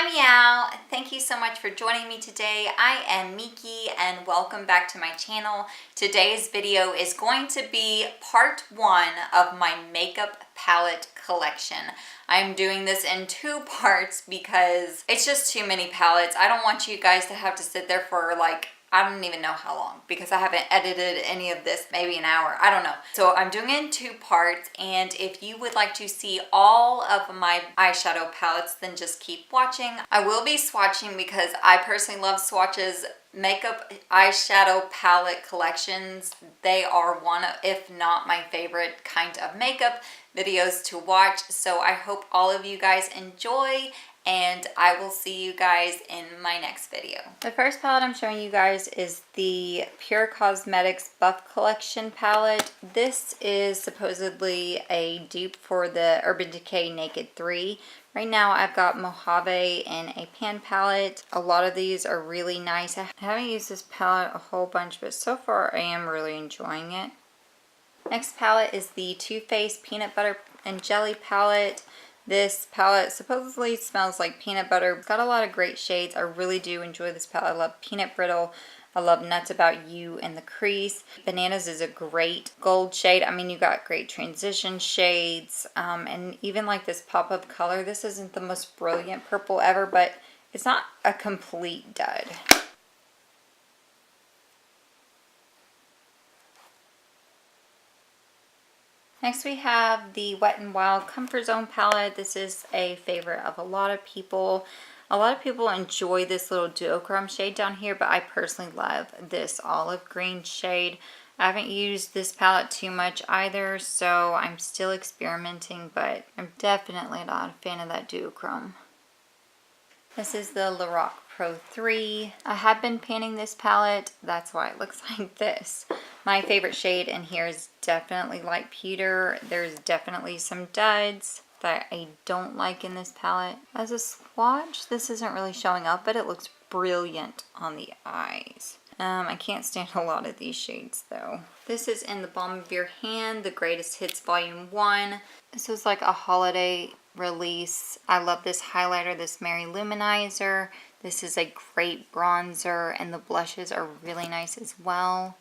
Hi Meow! Thank you so much for joining me today. I am Miki and welcome back to my channel. Today's video is going to be part one of my makeup palette collection. I'm doing this in two parts because it's just too many palettes. I don't want you guys to have to sit there for I don't even know how long because I haven't edited any of this, maybe an hour, I don't know. So I'm doing it in two parts, and if you would like to see all of my eyeshadow palettes, then just keep watching. I will be swatching because I personally love swatches. Makeup eyeshadow palette collections, they are one of, if not my favorite kind of makeup videos to watch. So I hope all of you guys enjoy, and I will see you guys in my next video. The first palette I'm showing you guys is the Pure Cosmetics Buff Collection palette. This is supposedly a dupe for the Urban Decay Naked 3. Right now I've got Mojave in a pan palette. A lot of these are really nice. I haven't used this palette a whole bunch, but so far I am really enjoying it. Next palette is the Too Faced Peanut Butter and Jelly palette. This palette supposedly smells like peanut butter. It's got a lot of great shades. I really do enjoy this palette. I love Peanut Brittle. I love Nuts About You in the crease. Bananas is a great gold shade. I mean, you got great transition shades. And even like this pop-up color. This isn't the most brilliant purple ever, but it's not a complete dud. Next we have the Wet n Wild Comfort Zone palette. This is a favorite of a lot of people. A lot of people enjoy this little duochrome shade down here, but I personally love this olive green shade. I haven't used this palette too much either, so I'm still experimenting, but I'm definitely not a fan of that duochrome. This is the Lorac Pro 3. I have been panning this palette. That's why it looks like this. My favorite shade in here is definitely light pewter. There's definitely some duds that I don't like in this palette. As a swatch, this isn't really showing up, but it looks brilliant on the eyes. I can't stand a lot of these shades though. This is in the Palm of Your Hand, the Greatest Hits Volume 1. This is like a holiday release. I love this highlighter, this Merry Luminizer. This is a great bronzer, and the blushes are really nice as well.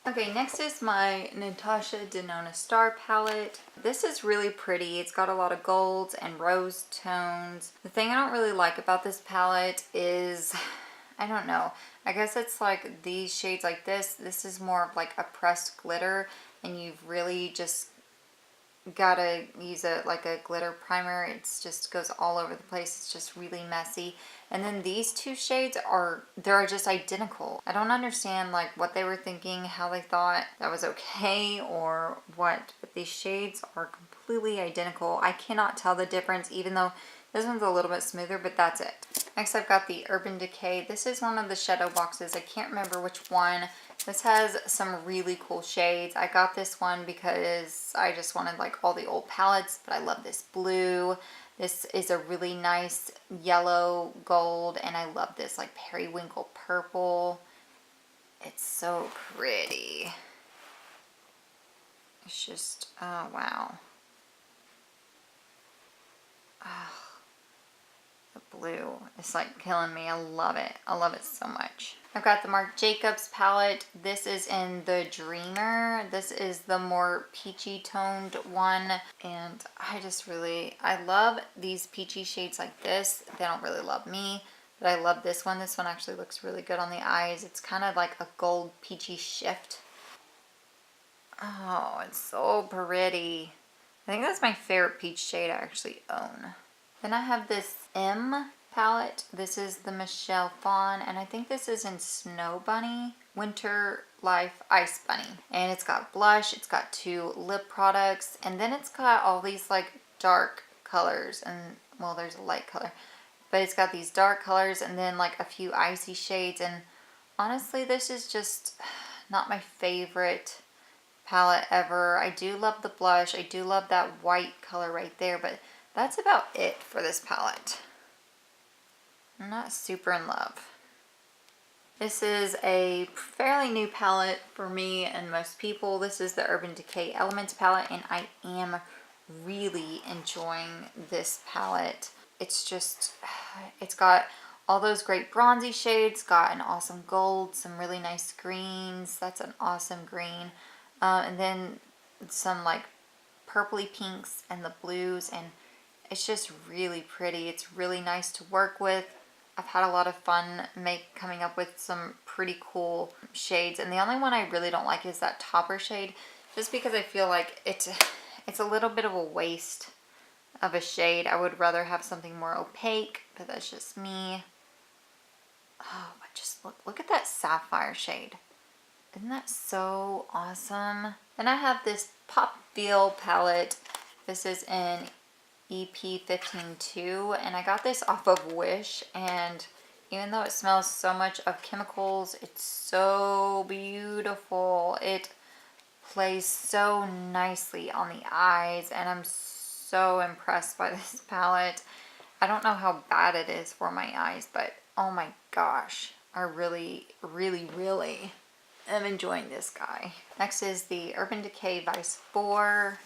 Okay, next is my Natasha Denona Star palette. This is really pretty. It's got a lot of golds and rose tones. The thing I don't really like about this palette is, I don't know, I guess it's like these shades like this. This is more of like a pressed glitter, and you've really just gotta use like a glitter primer. It just goes all over the place. It's just really messy. And then these two shades they're just identical. I don't understand like what they were thinking, how they thought that was okay or what, but these shades are completely identical. I cannot tell the difference, even though this one's a little bit smoother, but that's it. Next I've got the Urban Decay. This is one of the shadow boxes. I can't remember which one. This has some really cool shades. I got this one because I just wanted like all the old palettes, but I love this blue. This is a really nice yellow gold, and I love this like periwinkle purple. It's so pretty. It's just, oh wow. Oh, the blue is like killing me. I love it. I love it so much. I've got the Marc Jacobs palette. This is in the Dreamer. This is the more peachy toned one, and I love these peachy shades like this. They don't really love me, but I love this one. This one actually looks really good on the eyes. It's kind of like a gold peachy shift. Oh, it's so pretty. I think that's my favorite peach shade I actually own. Then I have this M palette. This is the Michelle Fawn, and I think this is in Snow Bunny, Winter Life Ice Bunny. And it's got blush, it's got two lip products, and then it's got all these like dark colors, and well, there's a light color, but it's got these dark colors and then like a few icy shades. And honestly, this is just not my favorite palette ever. I do love the blush. I do love that white color right there, but that's about it for this palette. I'm not super in love. This is a fairly new palette for me and most people. This is the Urban Decay Elements palette, and I am really enjoying this palette. It's just, it's got all those great bronzy shades, got an awesome gold, some really nice greens. That's an awesome green. And then some like purpley pinks and the blues, and it's just really pretty. It's really nice to work with. I've had a lot of fun coming up with some pretty cool shades, and the only one I really don't like is that topper shade, just because I feel like it's a little bit of a waste of a shade. I would rather have something more opaque, but that's just me. Oh, but just look at that sapphire shade. Isn't that so awesome? Then I have this Pop Feel palette. This is in EP152, and I got this off of Wish, and even though it smells so much of chemicals, it's so beautiful. It plays so nicely on the eyes, and I'm so impressed by this palette. I don't know how bad it is for my eyes, but oh my gosh, I really, really, really am enjoying this guy. Next is the Urban Decay Vice 4.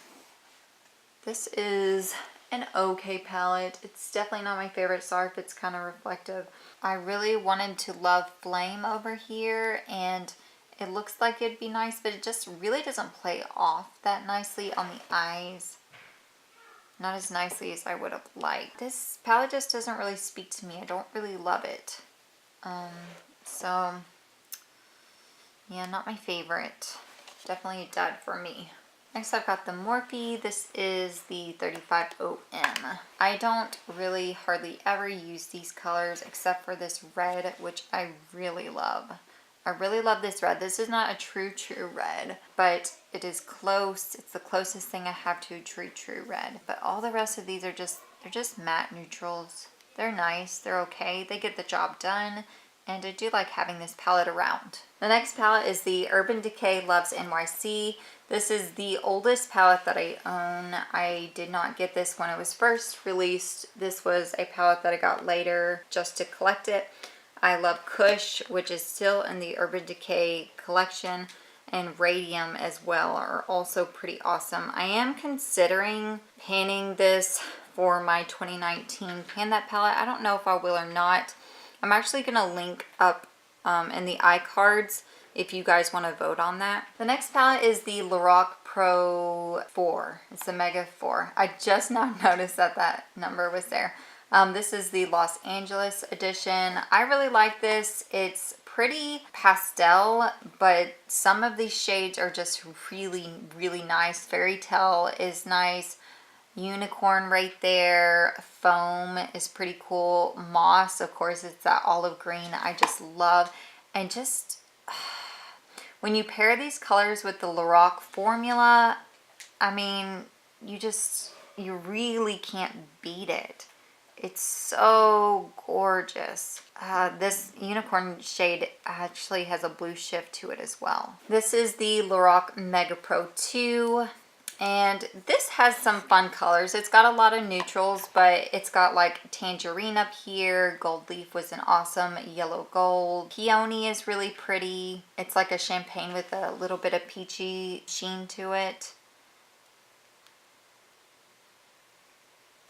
This is an okay palette. It's definitely not my favorite. Sorry if it's kind of reflective. I really wanted to love Flame over here, and it looks like it'd be nice, but it just really doesn't play off that nicely on the eyes. Not as nicely as I would have liked. This palette just doesn't really speak to me. I don't really love it. So yeah, not my favorite. Definitely a dud for me. Next I've got the Morphe. This is the 35OM. I don't really hardly ever use these colors except for this red, which I really love. I really love this red. This is not a true red, but it is close. It's the closest thing I have to a true red. But all the rest of these are they're just matte neutrals. They're nice, they're okay, they get the job done, and I do like having this palette around. The next palette is the Urban Decay Loves NYC. This is the oldest palette that I own. I did not get this when it was first released. This was a palette that I got later just to collect it. I love Kush, which is still in the Urban Decay collection, and Radium as well are also pretty awesome. I am considering panning this for my 2019 Pan That palette. I don't know if I will or not. I'm actually going to link up in the iCards if you guys want to vote on that. The next palette is the Lorac Pro 4. It's the Mega 4. I just now noticed that that number was there. This is the Los Angeles edition. I really like this. It's pretty pastel, but some of these shades are just really, really nice. Fairy Tale is nice. Unicorn right there. Foam is pretty cool. Moss, of course, it's that olive green I just love. And just when you pair these colors with the Lorac formula, I mean, you really can't beat it. It's so gorgeous. This unicorn shade actually has a blue shift to it as well. This is the Lorac Mega Pro 2. And this has some fun colors. It's got a lot of neutrals, but it's got like tangerine up here. Gold leaf was an awesome yellow gold. Peony is really pretty. It's like a champagne with a little bit of peachy sheen to it.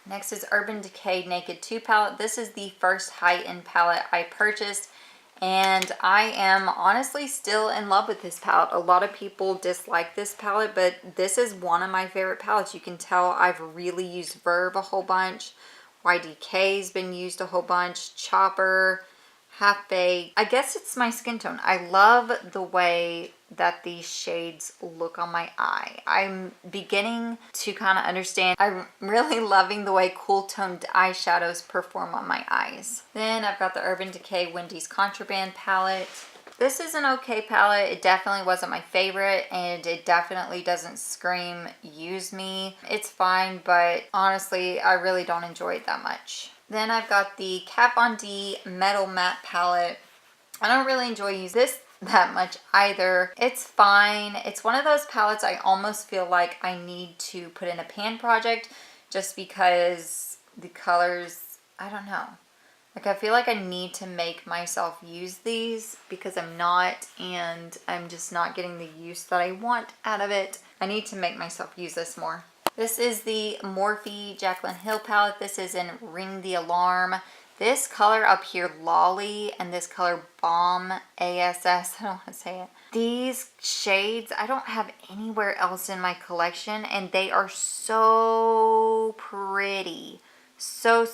Next is Urban Decay Naked 2 palette. This is the first high-end palette I purchased, and I am honestly still in love with this palette. A lot of people dislike this palette, but this is one of my favorite palettes. You can tell I've really used Verve a whole bunch. YDK's been used a whole bunch. Chopper, Half Baked. I guess it's my skin tone. I love the way that these shades look on my eye. I'm beginning to kind of understand. I'm really loving the way cool toned eyeshadows perform on my eyes. Then I've got the Urban Decay Wendy's Contraband palette. This is an okay palette. It definitely wasn't my favorite, and it definitely doesn't scream use me. It's fine, but honestly, I really don't enjoy it that much. Then I've got the Kat Von D Metal Matte palette. I don't really enjoy using this that much either. It's fine. It's one of those palettes I almost feel like I need to put in a pan project just because the colors, I don't know. Like, I feel like I need to make myself use these because I'm not, and I'm just not getting the use that I want out of it. I need to make myself use this more. This is the Morphe Jaclyn Hill palette. This is in Ring the Alarm. This color up here, Lolly, and this color, Bomb, ASS, I don't want to say it. These shades, I don't have anywhere else in my collection, and they are so pretty. So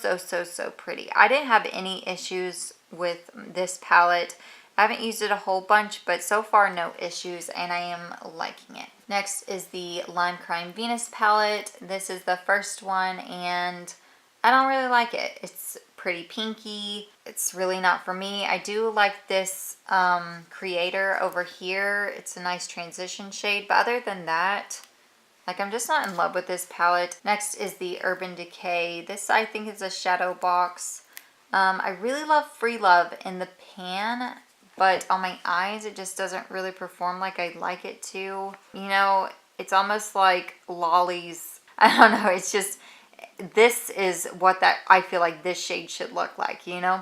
pretty. I didn't have any issues with this palette. I haven't used it a whole bunch, but so far no issues, and I am liking it. Next is the Lime Crime Venus palette. This is the first one, and I don't really like it. It's pretty pinky. It's really not for me. I do like this Creator over here. It's a nice transition shade, but other than that, like, I'm just not in love with this palette. Next is the Urban Decay. This, I think, is a shadow box. I really love Free Love in the pan, but on my eyes, it just doesn't really perform like I'd like it to. You know, it's almost like Lolly's. I don't know. It's just, this is what that I feel like this shade should look like, you know?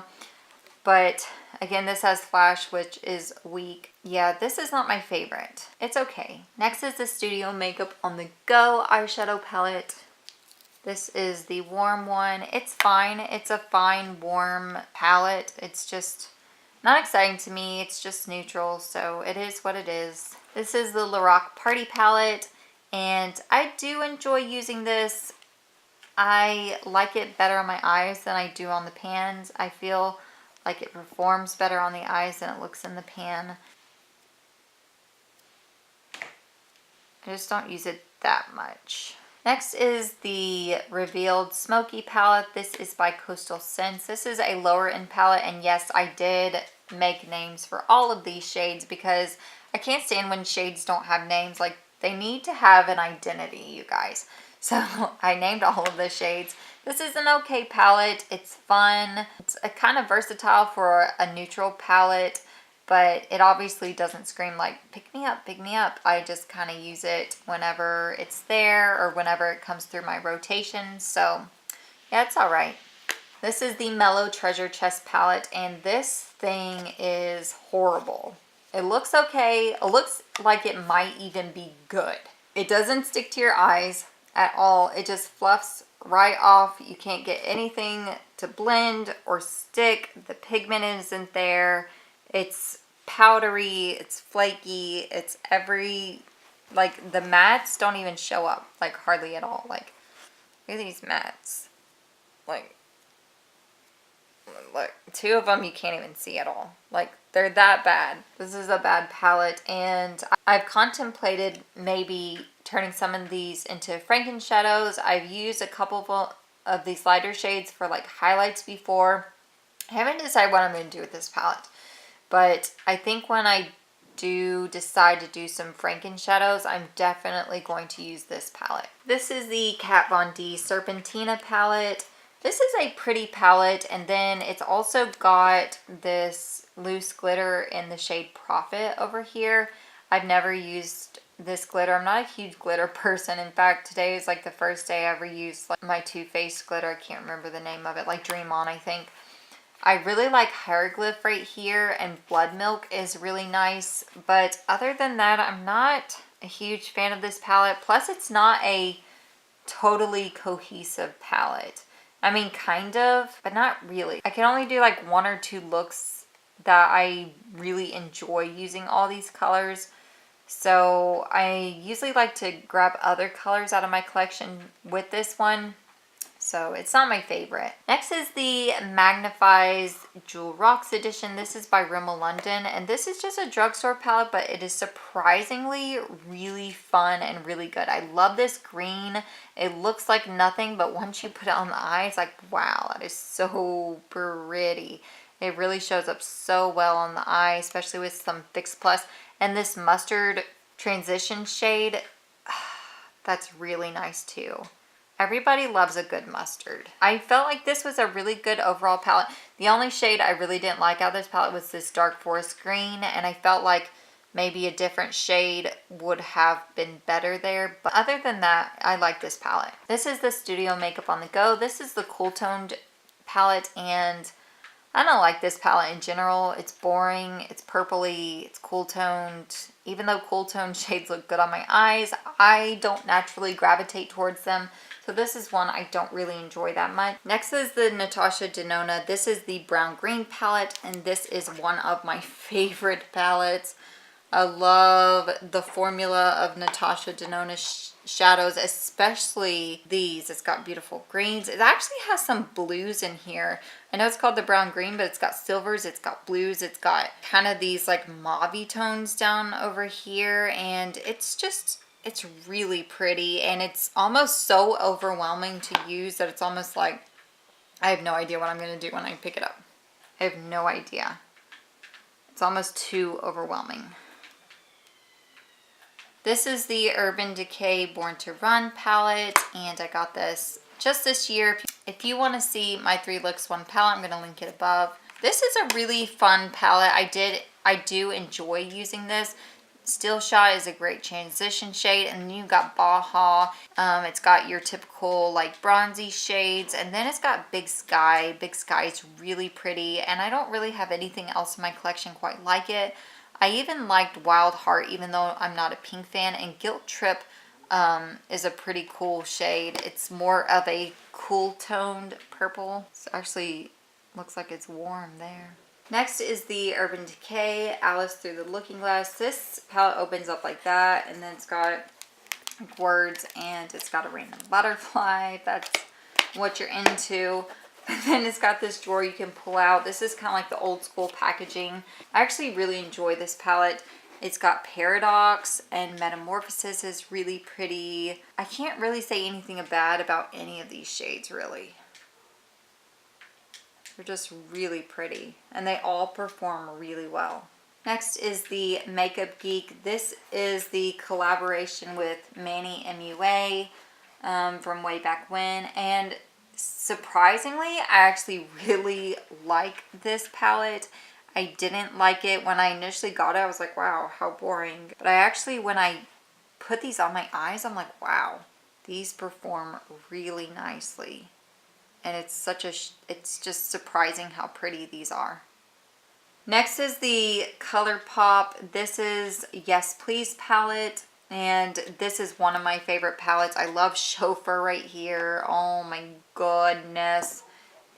But again, this has flash, which is weak. Yeah, this is not my favorite. It's okay. Next is the Studio Makeup on the Go eyeshadow palette. This is the warm one. It's fine. It's a fine, warm palette. It's just not exciting to me. It's just neutral, so it is what it is. This is the Lorac Party palette, and I do enjoy using this. I like it better on my eyes than I do on the pans. I feel like it performs better on the eyes than it looks in the pan. I just don't use it that much. Next is the Revealed Smoky palette. This is by Coastal Scents. This is a lower end palette, and yes, I did make names for all of these shades because I can't stand when shades don't have names. Like, they need to have an identity, you guys. So I named all of the shades. This is an okay palette. It's fun. It's a kind of versatile for a neutral palette, but it obviously doesn't scream like, pick me up, pick me up. I just kind of use it whenever it's there or whenever it comes through my rotation. So yeah, it's all right. This is the Mellow Treasure Chest palette, and this thing is horrible. It looks okay. It looks like it might even be good. It doesn't stick to your eyes at all. It just fluffs right off. You can't get anything to blend or stick. The pigment isn't there. It's powdery, it's flaky, it's like, the mattes don't even show up, like, hardly at all. Like, look at these mattes. Like, look, two of them you can't even see at all. Like, they're that bad. This is a bad palette, and I've contemplated maybe turning some of these into Franken shadows. I've used a couple of these lighter shades for like highlights before. I haven't decided what I'm going to do with this palette, but I think when I do decide to do some Franken shadows, I'm definitely going to use this palette. This is the Kat Von D Serpentina palette. This is a pretty palette, and then it's also got this loose glitter in the shade Profit over here. I've never used this glitter. I'm not a huge glitter person. In fact, today is like the first day I ever used like my Too Faced glitter. I can't remember the name of it, like Dream On, I think. I really like Hieroglyph right here, and Blood Milk is really nice. But other than that, I'm not a huge fan of this palette. Plus, it's not a totally cohesive palette. I mean, kind of, but not really. I can only do like one or two looks that I really enjoy using all these colors. So I usually like to grab other colors out of my collection with this one. So it's not my favorite. Next is the Magnifies Jewel Rocks edition. This is by Rimmel London, and this is just a drugstore palette, but it is surprisingly really fun and really good. I love this green. It looks like nothing, but once you put it on the eye, it's like, wow, that is so pretty. It really shows up so well on the eye, especially with some Fix Plus. And this mustard transition shade, that's really nice too. Everybody loves a good mustard. I felt like this was a really good overall palette. The only shade I really didn't like out of this palette was this Dark Forest Green, and I felt like maybe a different shade would have been better there. But other than that, I like this palette. This is the Studio Makeup on the Go. This is the Cool Toned palette, and I don't like this palette in general. It's boring, it's purpley, it's cool toned. Even though cool toned shades look good on my eyes, I don't naturally gravitate towards them. So this is one I don't really enjoy that much. Next is the Natasha Denona. This is the brown green palette, and this is one of my favorite palettes. I love the formula of Natasha Denona shadows, especially these. It's got beautiful greens. It actually has some blues in here. I know it's called the brown green, but it's got silvers, it's got blues, it's got kind of these like mauve-y tones down over here, and it's really pretty, and it's almost so overwhelming to use that it's almost like I have no idea what I'm going to do when I pick it up. I have no idea. It's almost too overwhelming. This is the Urban Decay Born to Run palette, and I got this just this year. If you want to see my 3 looks 1 palette, I'm going to link it above. This is a really fun palette. I do enjoy using this. Still Shot is a great transition shade, and then you've got Baja. It's got your typical like bronzy shades, and then it's got Big Sky. Big Sky is really pretty, and I don't really have anything else in my collection quite like it. I even liked Wild Heart, even though I'm not a pink fan, and Guilt Trip is a pretty cool shade. It's more of a cool toned purple. It actually looks like it's warm there. Next is the Urban Decay Alice Through the Looking Glass. This palette opens up like that, and then it's got words, and it's got a random butterfly, if that's what you're into. And then it's got this drawer you can pull out. This is kind of like the old school packaging. I actually really enjoy this palette. It's got Paradox, and Metamorphosis is really pretty. I can't really say anything bad about any of these shades, really. They're just really pretty, and they all perform really well. Next is the Makeup Geek. This is the collaboration with Manny MUA from way back when, and surprisingly, I actually really like this palette. I didn't like it when I initially got it. I was like, wow, how boring. But I actually, when I put these on my eyes, I'm like, wow, these perform really nicely. And it's just surprising how pretty these are. Next is the ColourPop. This is Yes Please palette. And this is one of my favorite palettes. I love Chauffeur right here. Oh my goodness.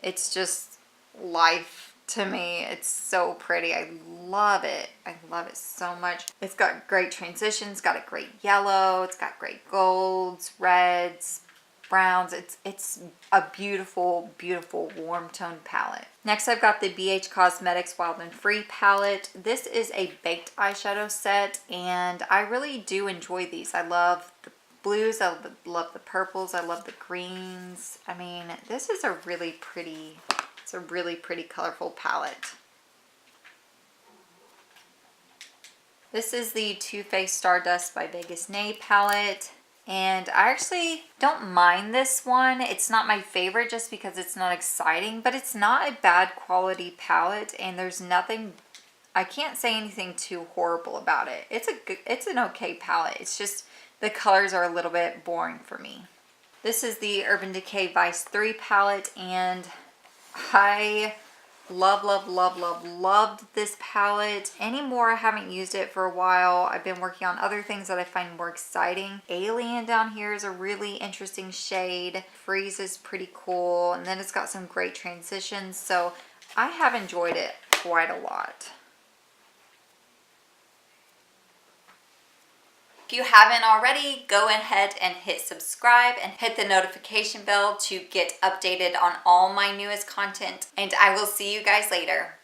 It's just life to me. It's so pretty. I love it. I love it so much. It's got great transitions. It's got a great yellow. It's got great golds, reds, browns. It's a beautiful, beautiful warm tone palette. Next, I've got the BH Cosmetics Wild and Free palette. This is a baked eyeshadow set, and I really do enjoy these. I love the blues, I love the purples, I love the greens. I mean, this is a really pretty, it's a really pretty colorful palette. This is the Too Faced Stardust by Vegas Nay palette. And I actually don't mind this one. It's not my favorite just because it's not exciting, but it's not a bad quality palette, and there's nothing, I can't say anything too horrible about it. It's an okay palette. It's just the colors are a little bit boring for me. This is the Urban Decay Vice 3 palette, and I loved this palette. Anymore, I haven't used it for a while. I've been working on other things that I find more exciting. Alien down here is a really interesting shade. Freeze is pretty cool, and then it's got some great transitions, so I have enjoyed it quite a lot. If you haven't already, go ahead and hit subscribe and hit the notification bell to get updated on all my newest content, and I will see you guys later.